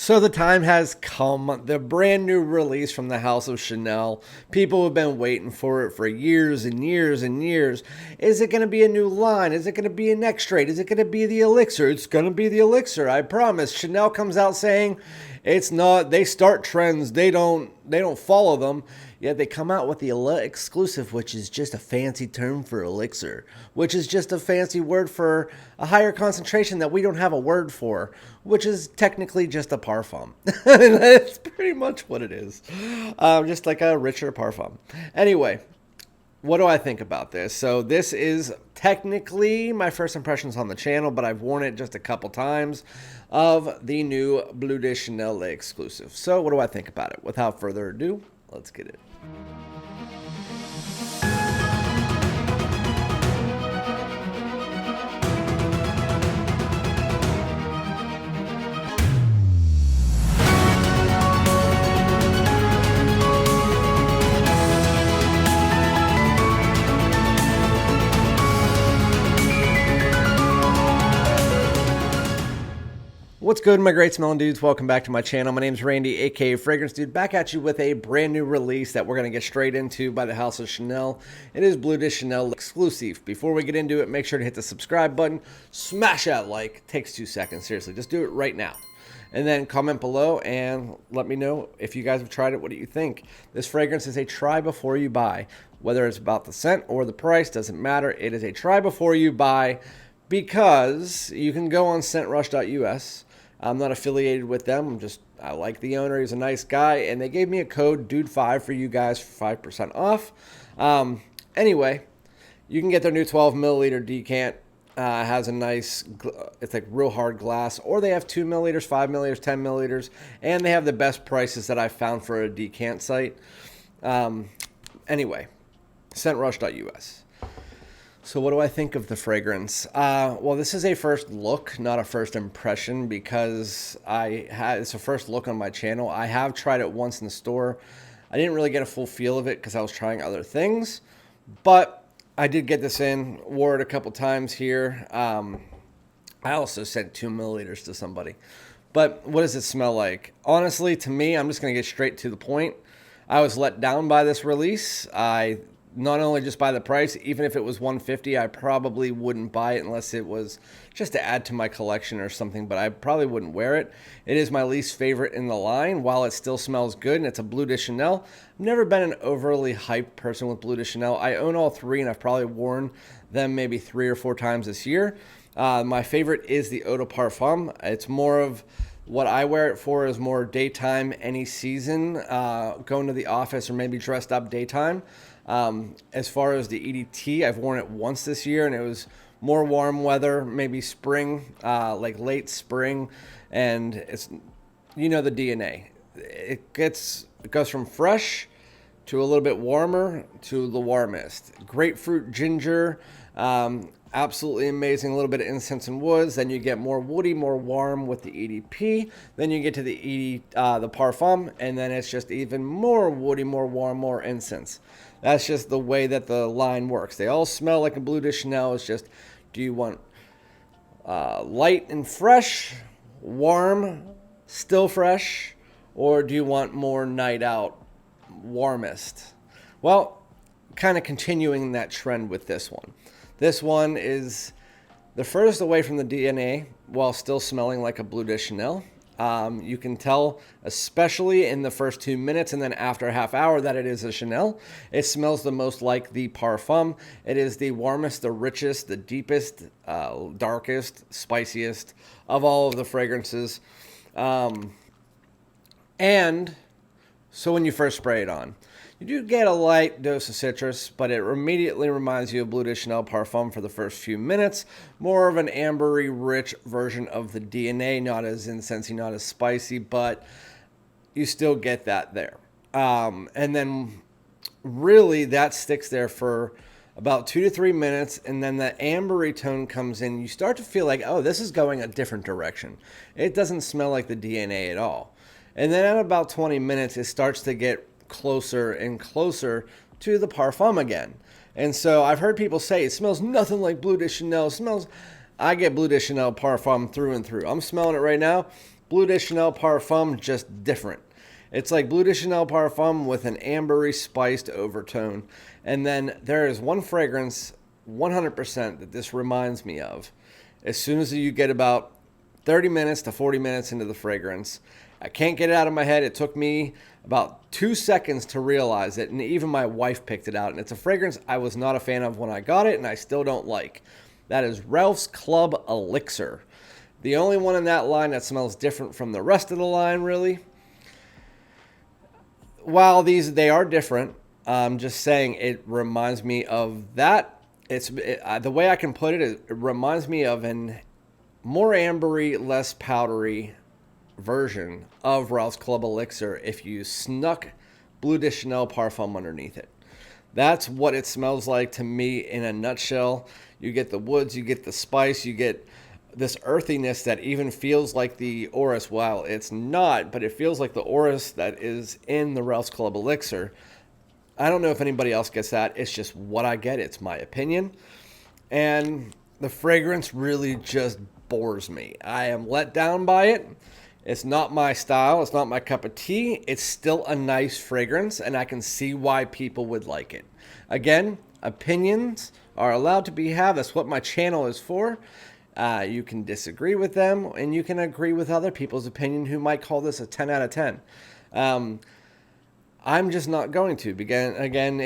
So the time has come. The brand new release from the House of Chanel. People have been waiting for it for years and years and years. Is it going to be a new line? Is it going to be an extrait? Is it going to be the elixir? It's going to be the elixir. I promise. Chanel comes out saying it's not. They start trends. They don't follow them. Yet they come out with the exclusive, which is just a fancy term for elixir, which is just a fancy word for a higher concentration that we don't have a word for, which is technically just a parfum. That's pretty much what it is. Just like a richer parfum. Anyway, what do I think about this? So this is technically my first impressions on the channel, but I've worn it just a couple times of the new Bleu de Chanel exclusive. So what do I think about it? Without further ado, let's get it. What's good, my great smelling dudes? Welcome back to my channel. My name's Randy, aka Fragrance Dude, back at you with a brand new release that we're going to get straight into by the House of Chanel. It is Bleu de Chanel exclusive. Before we get into it, make sure to hit the subscribe button, smash that like. It takes 2 seconds, seriously. Just do it right now. And then comment below and let me know if you guys have tried it. What do you think? This fragrance is a try before you buy. Whether it's about the scent or the price, doesn't matter. It is a try before you buy because you can go on scentrush.us. I'm not affiliated with them. I like the owner. He's a nice guy. And they gave me a code DUDE5 for you guys for 5% off. Anyway, you can get their new 12 milliliter decant. Has a nice, it's like real hard glass. Or they have 2 milliliters, 5 milliliters, 10 milliliters. And they have the best prices that I've found for a decant site. Anyway, scentrush.us. So what do I think of the fragrance? Well, this is a first look, not a first impression, because it's a first look on my channel. I have tried it once in the store. I didn't really get a full feel of it because I was trying other things, but I did get this in, wore it a couple times here. I also sent 2 milliliters to somebody. But what does it smell like? Honestly, to me, I'm just going to get straight to the point. I was let down by this release. Not only just by the price, even if it was $150, I probably wouldn't buy it unless it was just to add to my collection or something, but I probably wouldn't wear it. It is my least favorite in the line, while it still smells good, and it's a Bleu de Chanel. I've never been an overly hyped person with Bleu de Chanel. I own all three, and I've probably worn them maybe 3 or 4 times this year. My favorite is the Eau de Parfum. It's more of what I wear it for is more daytime, any season, going to the office or maybe dressed up daytime. As far as the EDT, I've worn it once this year, and it was more warm weather, maybe spring, like late spring, and it's, you know, the DNA. It goes from fresh to a little bit warmer to the warmest. Grapefruit, ginger, absolutely amazing. A little bit of incense and woods. Then you get more woody, more warm with the EDP. Then you get to the parfum, and then it's just even more woody, more warm, more incense. That's just the way that the line works. They all smell like a Bleu de Chanel. It's just, do you want light and fresh, warm, still fresh, or do you want more night out, warmest? Well, kind of continuing that trend with this one. This one is the furthest away from the DNA while still smelling like a Bleu de Chanel. You can tell, especially in the first 2 minutes and then after a half hour, that it is a Chanel. It smells the most like the parfum. It is the warmest, the richest, the deepest, darkest, spiciest of all of the fragrances. And so when you first spray it on, you do get a light dose of citrus, but it immediately reminds you of Bleu de Chanel Parfum for the first few minutes. More of an ambery, rich version of the DNA, not as incensey, not as spicy, but you still get that there. And then really that sticks there for about 2 to 3 minutes, and then that ambery tone comes in. You start to feel like, oh, this is going a different direction. It doesn't smell like the DNA at all. And then at about 20 minutes, it starts to get closer and closer to the parfum again. And so I've heard people say it smells nothing like Bleu de Chanel. I get Bleu de Chanel Parfum through and through. I'm smelling it right now. Bleu de Chanel Parfum, just different. It's like Bleu de Chanel Parfum with an ambery spiced overtone. And then there is one fragrance 100% that this reminds me of. As soon as you get about 30 minutes to 40 minutes into the fragrance, I can't get it out of my head. It took me about 2 seconds to realize it, and even my wife picked it out. And it's a fragrance I was not a fan of when I got it, and I still don't like. That is Ralph's Club Elixir. The only one in that line that smells different from the rest of the line, really. While they are different, I'm just saying it reminds me of that. The way I can put it is it reminds me of an more ambery, less powdery version of Ralph's Club Elixir if you snuck Bleu de Chanel Parfum underneath it. That's what it smells like to me in a nutshell. You get the woods, you get the spice, you get this earthiness that even feels like the orris. Well, it's not, but it feels like the orris that is in the Ralph's Club Elixir. I don't know if anybody else gets that. It's just what I get. It's my opinion. And the fragrance really just bores me. I am let down by it. It's not my style. It's not my cup of tea. It's still a nice fragrance, and I can see why people would like it. Again, opinions are allowed to be had. That's what my channel is for. You can disagree with them, and you can agree with other people's opinion who might call this a 10 out of 10. I'm just not going to. Again,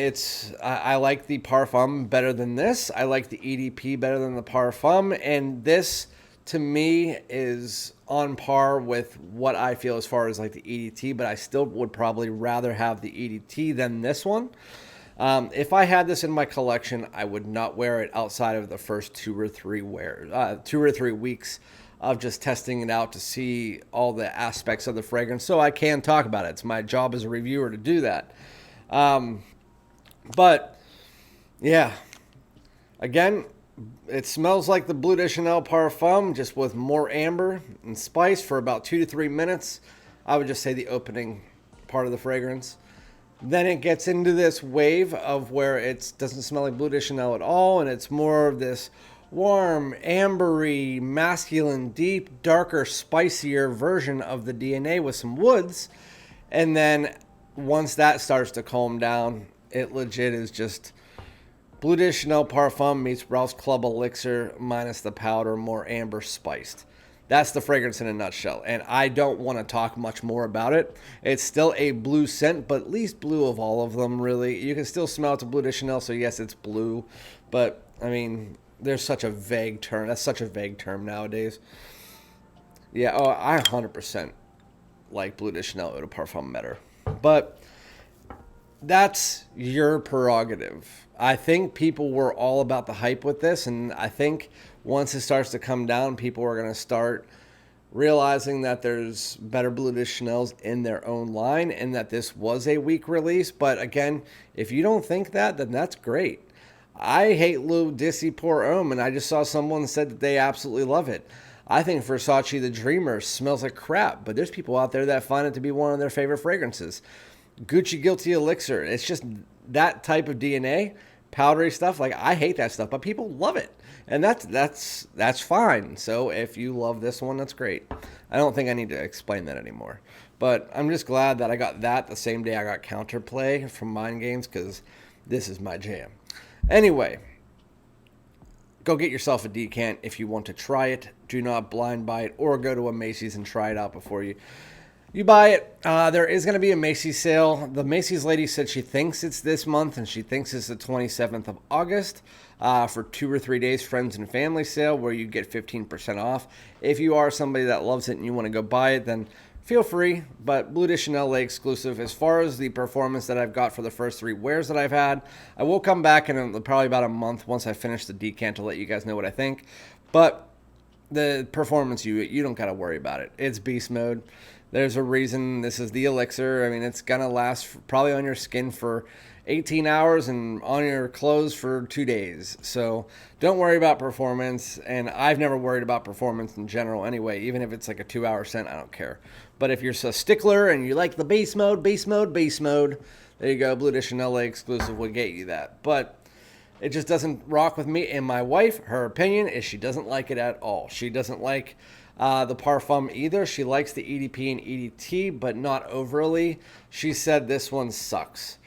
I like the Parfum better than this. I like the EDP better than the Parfum, and this, to me, is on par with what I feel as far as like the EDT, but I still would probably rather have the EDT than this one. If I had this in my collection, I would not wear it outside of the first 2 or 3 weeks of just testing it out to see all the aspects of the fragrance, so I can talk about it. It's my job as a reviewer to do that. But yeah, again, it smells like the Bleu de Chanel Parfum, just with more amber and spice for about 2 to 3 minutes. I would just say the opening part of the fragrance. Then it gets into this wave of where it doesn't smell like Bleu de Chanel at all, and it's more of this warm, ambery, masculine, deep, darker, spicier version of the DNA with some woods. And then once that starts to calm down, it legit is just Bleu de Chanel Parfum meets Ralph's Club Elixir minus the powder, more amber spiced. That's the fragrance in a nutshell, and I don't want to talk much more about it. It's still a blue scent, but least blue of all of them, really. You can still smell it's a Bleu de Chanel, so yes, it's blue. But, I mean, there's such a vague term. That's such a vague term nowadays. Yeah, I 100% like Bleu de Chanel Eau de Parfum better. But that's your prerogative. I think people were all about the hype with this, and I think once it starts to come down, people are going to start realizing that there's better Bleu de Chanels in their own line and that this was a weak release. But again, if you don't think that, then that's great. I hate L'Eau d'Issy Pour Homme, and I just saw someone said that they absolutely love it. I think Versace the Dreamer smells like crap, but there's people out there that find it to be one of their favorite fragrances. Gucci Guilty Elixir, it's just that type of DNA, powdery stuff. Like, I hate that stuff, but people love it. And that's fine. So if you love this one, that's great. I don't think I need to explain that anymore. But I'm just glad that I got that the same day I got Counterplay from Mind Games, because this is my jam. Anyway, go get yourself a decant if you want to try it. Do not blind buy it, or go to a Macy's and try it out before you buy it. There is going to be a Macy's sale. The Macy's lady said she thinks it's this month, and she thinks it's the 27th of August for 2 or 3 days, friends and family sale, where you get 15% off. If you are somebody that loves it and you want to go buy it, then feel free. But Bleu de Chanel exclusive. As far as the performance that I've got for the first 3 wears that I've had, I will come back in probably about a month once I finish the decant to let you guys know what I think. But the performance, you don't got to worry about it. It's beast mode. There's a reason this is the elixir. I mean, it's going to last probably on your skin for 18 hours and on your clothes for 2 days. So don't worry about performance. And I've never worried about performance in general anyway. Even if it's like a 2-hour scent, I don't care. But if you're a stickler and you like the base mode, there you go. Bleu de Chanel exclusive will get you that. But it just doesn't rock with me. And my wife, her opinion is she doesn't like it at all. She doesn't like the parfum either. She likes the EDP and EDT, but not overly. She said this one sucks.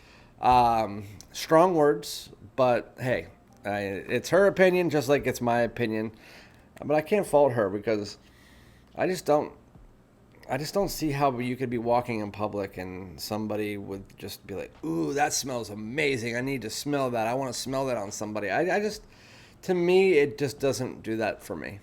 Strong words, but hey, it's her opinion just like it's my opinion. But I can't fault her because I just don't see how you could be walking in public and somebody would just be like, "Ooh, that smells amazing. I need to smell that. I want to smell that on somebody." I just, to me, it just doesn't do that for me.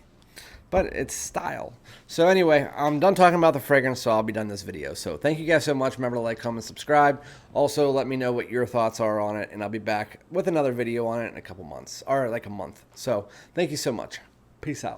But it's style. So anyway, I'm done talking about the fragrance, so I'll be done this video. So thank you guys so much. Remember to like, comment, subscribe. Also, let me know what your thoughts are on it, and I'll be back with another video on it in a couple months, or like a month. So thank you so much. Peace out.